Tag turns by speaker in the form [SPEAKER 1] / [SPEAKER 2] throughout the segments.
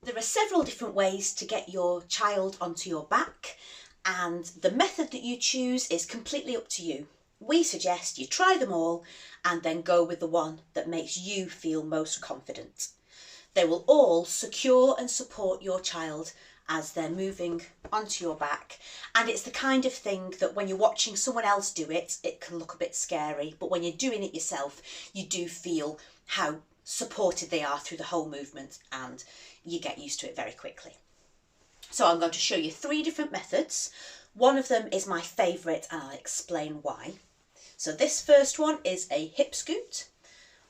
[SPEAKER 1] There are several different ways to get your child onto your back, and the method that you choose is completely up to you. We suggest you try them all and then go with the one that makes you feel most confident. They will all secure and support your child as they're moving onto your back, and it's the kind of thing that when you're watching someone else do it, it can look a bit scary, but when you're doing it yourself, you do feel how supported they are through the whole movement, and you get used to it very quickly. So I'm going to show you 3 different methods. One of them is my favourite, and I'll explain why. So this first one is a hip scoot.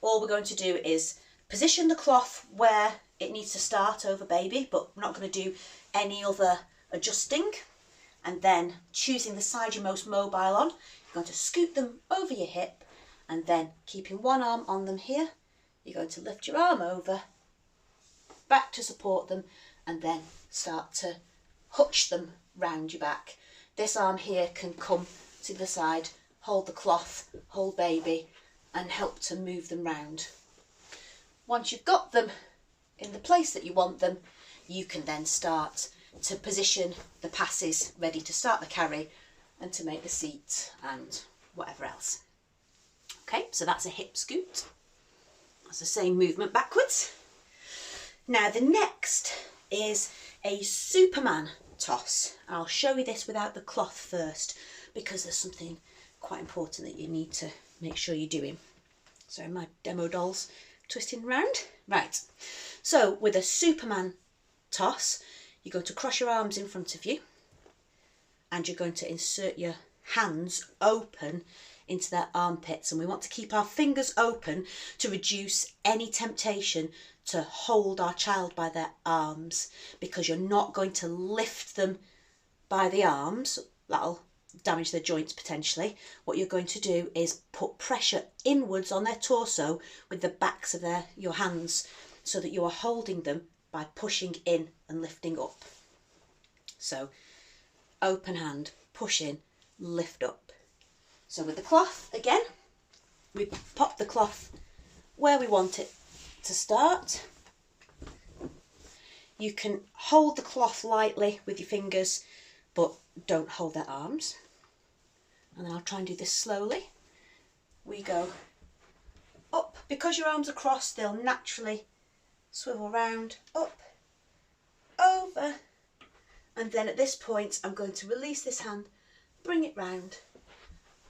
[SPEAKER 1] All we're going to do is position the cloth where it needs to start over baby, but we're not going to do any other adjusting. And then choosing the side you're most mobile on, you're going to scoot them over your hip, and then keeping one arm on them here, you're going to lift your arm over, back to support them, and then start to hutch them round your back. This arm here can come to the side, hold the cloth, hold baby, and help to move them round. Once you've got them in the place that you want them, you can then start to position the passes ready to start the carry and to make the seat and whatever else. Okay, so that's a hip scoot. That's the same movement backwards. Now the next is a Superman toss. I'll show you this without the cloth first because there's something quite important that you need to make sure you're doing. So my demo doll's twisting round. Right, so with a Superman toss, you're going to cross your arms in front of you and you're going to insert your hands open into their armpits, and we want to keep our fingers open to reduce any temptation to hold our child by their arms, because you're not going to lift them by the arms. That'll damage their joints potentially. What you're going to do is put pressure inwards on their torso with the backs of your hands, so that you are holding them by pushing in and lifting up. So open hand, push in, lift up. So with the cloth, again, we pop the cloth where we want it to start. You can hold the cloth lightly with your fingers, but don't hold their arms. And then I'll try and do this slowly. We go up. Because your arms are crossed, they'll naturally swivel round, up, over. And then at this point, I'm going to release this hand, bring it round,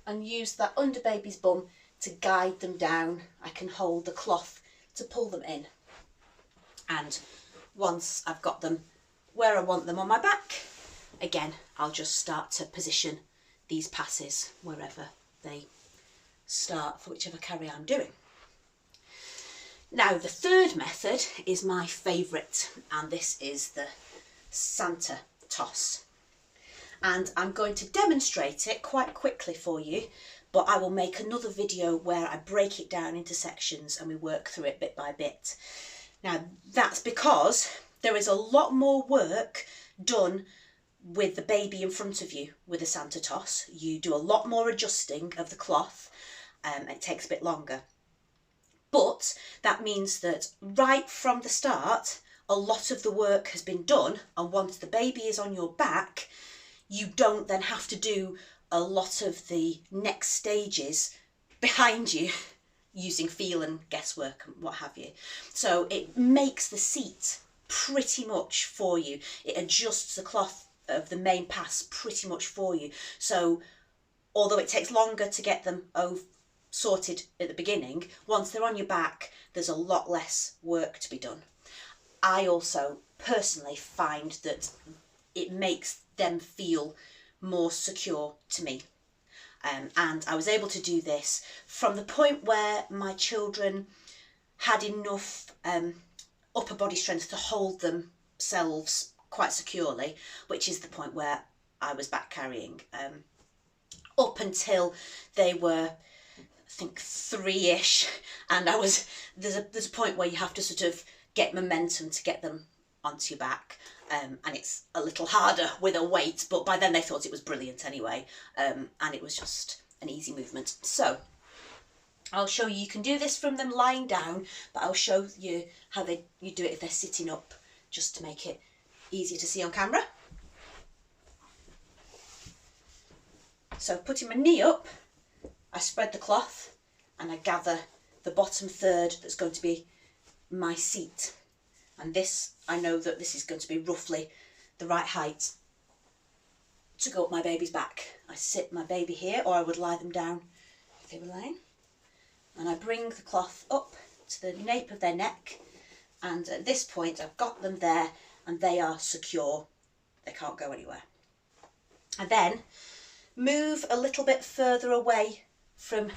[SPEAKER 1] and use that under baby's bum to guide them down. I can hold the cloth to pull them in. And once I've got them where I want them on my back, again, I'll just start to position these passes wherever they start for whichever carry I'm doing. Now, the third method is my favourite, and this is the Santa toss. And I'm going to demonstrate it quite quickly for you, but I will make another video where I break it down into sections and we work through it bit by bit. Now, that's because there is a lot more work done with the baby in front of you with a Santa toss. You do a lot more adjusting of the cloth, it takes a bit longer. But that means that right from the start, a lot of the work has been done, and once the baby is on your back, you don't then have to do a lot of the next stages behind you using feel and guesswork and what have you. So it makes the seat pretty much for you. It adjusts the cloth of the main pass pretty much for you. So although it takes longer to get them sorted at the beginning, once they're on your back, there's a lot less work to be done. I also personally find that it makes them feel more secure to me. And I was able to do this from the point where my children had enough upper body strength to hold themselves quite securely, which is the point where I was back carrying, up until they were, I think, 3-ish, and there's a point where you have to sort of get momentum to get them onto your back, and it's a little harder with a weight, but by then they thought it was brilliant anyway, and it was just an easy movement. So I'll show you can do this from them lying down, but I'll show you how you do it if they're sitting up just to make it easier to see on camera. So putting my knee up, I spread the cloth and I gather the bottom third that's going to be my seat. And this, I know that this is going to be roughly the right height to go up my baby's back. I sit my baby here, or I would lie them down if they were lying. And I bring the cloth up to the nape of their neck. And at this point, I've got them there and they are secure. They can't go anywhere. I then move a little bit further away from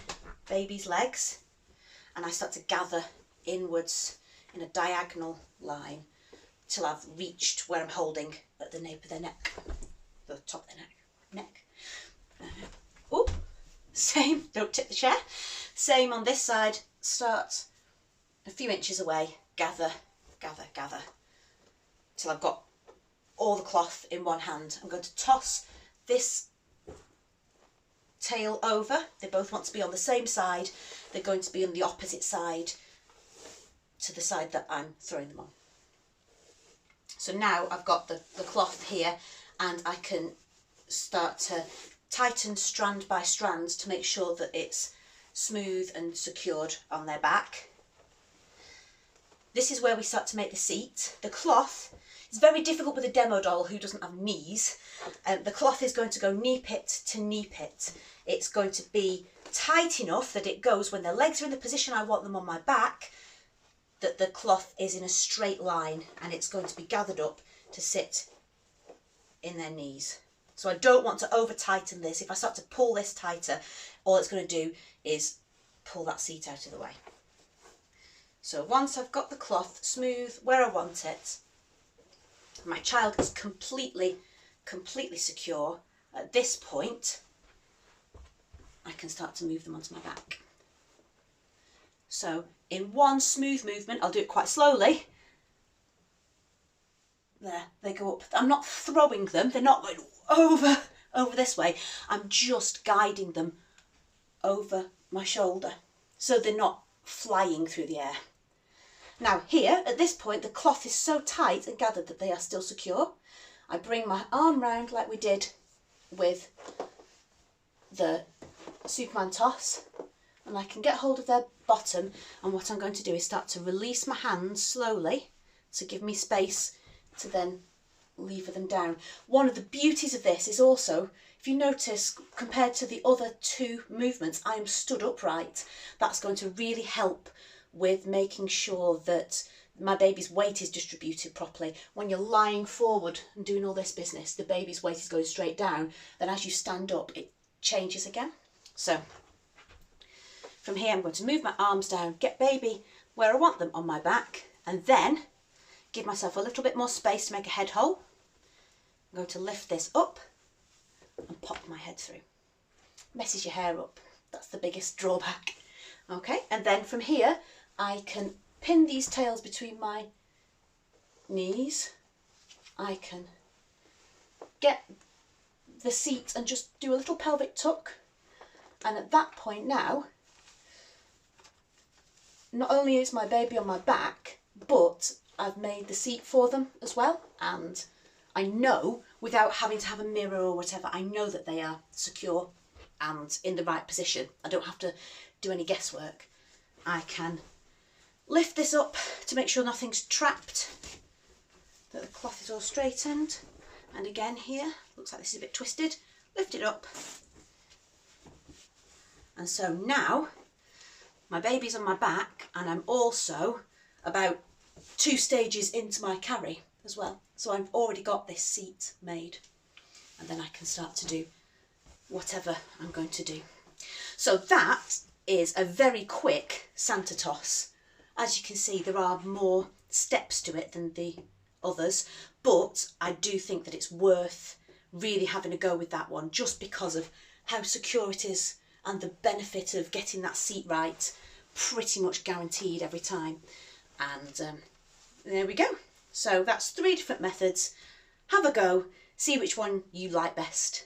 [SPEAKER 1] baby's legs and I start to gather inwards in a diagonal line till I've reached where I'm holding at the nape of their neck, the top of their neck. Oh, same, don't tip the chair. Same on this side, start a few inches away, gather, gather, gather, till I've got all the cloth in one hand. I'm going to toss this tail over. They both want to be on the same side. They're going to be on the opposite side to the side that I'm throwing them on. So now I've got the cloth here and I can start to tighten strand by strand to make sure that it's smooth and secured on their back. This is where we start to make the seat. The cloth is very difficult with a demo doll who doesn't have knees. The cloth is going to go knee pit to knee pit. It's going to be tight enough that it goes when their legs are in the position I want them on my back, that the cloth is in a straight line and it's going to be gathered up to sit in their knees. So I don't want to over tighten this. If I start to pull this tighter, all it's going to do is pull that seat out of the way. So once I've got the cloth smooth where I want it, my child is completely secure. At this point, I can start to move them onto my back. So in one smooth movement, I'll do it quite slowly. There, they go up. I'm not throwing them. They're not going over this way. I'm just guiding them over my shoulder so they're not flying through the air. Now here, at this point, the cloth is so tight and gathered that they are still secure. I bring my arm round like we did with the Superman toss, and I can get hold of their bottom, and what I'm going to do is start to release my hands slowly to give me space to then lever them down. One of the beauties of this is also, if you notice, compared to the other two movements, I am stood upright. That's going to really help with making sure that my baby's weight is distributed properly. When you're lying forward and doing all this business, the baby's weight is going straight down. Then as you stand up, it changes again. So from here, I'm going to move my arms down, get baby where I want them on my back, and then give myself a little bit more space to make a head hole. I'm going to lift this up and pop my head through. Messes your hair up. That's the biggest drawback. Okay, and then from here, I can pin these tails between my knees. I can get the seat and just do a little pelvic tuck. And at that point now, not only is my baby on my back, but I've made the seat for them as well. And I know, without having to have a mirror or whatever, I know that they are secure and in the right position. I don't have to do any guesswork. I can lift this up to make sure nothing's trapped, that the cloth is all straightened, and again here, looks like this is a bit twisted, lift it up. And so now my baby's on my back and I'm also about 2 stages into my carry as well. So I've already got this seat made, and then I can start to do whatever I'm going to do. So that is a very quick Santa toss. As you can see, there are more steps to it than the others, but I do think that it's worth really having a go with that one, just because of how secure it is and the benefit of getting that seat right, pretty much guaranteed every time. And there we go. So that's 3 different methods. Have a go, see which one you like best.